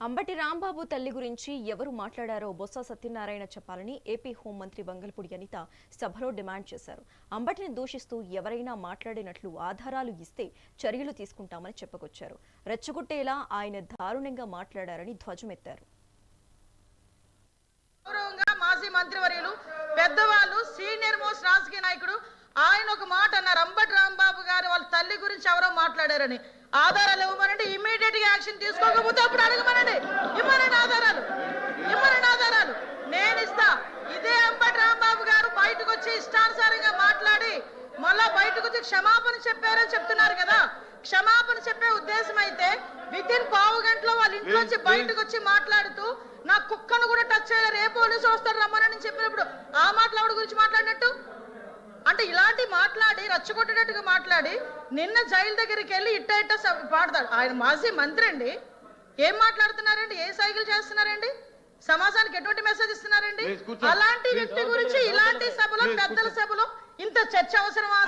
అంబటి రాంబాబు తల్లి గురించి ఎవరు మాట్లాడారో బొత్స సత్యనారాయణ చెప్పాలని ఏపీ హోంమంత్రి వంగలపూడి అనిత సభలో డిమాండ్ చేశారు. అంబటిని దూషిస్తూ ఎవరైనా మాట్లాడినట్లు ఆధారాలు ఇస్తే చర్యలు తీసుకుంటామని చెప్పుకొచ్చారు. రెచ్చగొట్టేలా ఆయన దారుణంగా మాట్లాడారని ధ్వజమెత్తారు. మాజీ మంత్రివర్యులు పెద్దవాళ్ళు సీనియర్ మోస్ట్ రాజకీయ నాయకుడు ఆయన ఒక మాట అన్నారు, అంబటి రాంబాబు గారు వాళ్ళ తల్లి గురించి ఎవరో మాట్లాడారని. ఆధారాలు ఇవ్వమనండి, ఇమ్మీడియట్ గా యాక్షన్ తీసుకోకపోతే అప్పుడు అడగమనండి. ఇమ్మనండి ఆధారాలు నేను ఇస్తా. ఇదే అంబటి రాంబాబు గారు బయటకు వచ్చి ఇష్టానుసారంగా మాట్లాడి మళ్ళా బయటకు వచ్చి క్షమాపణ చెప్పారని చెప్తున్నారు కదా. క్షమాపణ చెప్పే ఉద్దేశం అయితే వితిన్ పావు గంటలో వాళ్ళ ఇంట్లోంచి బయటకు వచ్చి మాట్లాడుతూ నా కుక్కను కూడా టచ్ చేయలేరు, ఏ పోలీసు వస్తాడు రమ్మని చెప్పినప్పుడు ఆ మాట్లాడు గురించి మాట్లాడినట్టు అంటే ఇలాంటి మాట్లాడి రచ్చగొట్టేటట్టుగా మాట్లాడి నిన్న జైలు దగ్గరికి వెళ్ళి ఇట్ట పాడతాడు. ఆయన మాజీ మంత్రి అండి, ఏం మాట్లాడుతున్నారండి, ఏ సైకిల్ చేస్తున్నారండి, సమాజానికి ఎటువంటి మెసేజ్ ఇస్తున్నారండి? అలాంటి వ్యక్తి గురించి ఇలాంటి సభలో పెద్దల సభలో ఇంత చర్చ అవసరమా?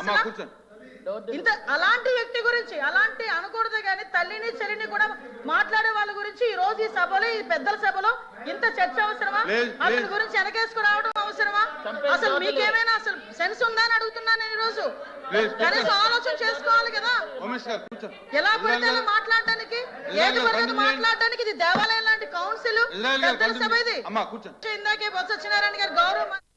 ఇంత అలాంటి వ్యక్తి గురించి అలాంటి అనకూడదు కానీ తల్లిని చెల్లిని కూడా మాట్లాడే వాళ్ళ గురించి ఈ రోజు ఈ సభలో ఈ పెద్దల సభలో ఇంత చర్చ అవసరమా? అతని గురించి వెనకేసుకు రావడం అవసరమా? అసలు మీకేమైనా అసలు సెన్స్ ఉందా అని అడుగుతున్నాను నేను. ఈ రోజు కనీసం ఆలోచన చేసుకోవాలి కదా. ఎలా పడితే అలా మాట్లాడడానికి, ఏది పడితే మాట్లాడడానికి ఇది దేవాలయం లాంటి కౌన్సిల్ పెద్దల సభ ఇది. ఇందాకే బొత్స సత్యనారాయణ గారు గౌరవం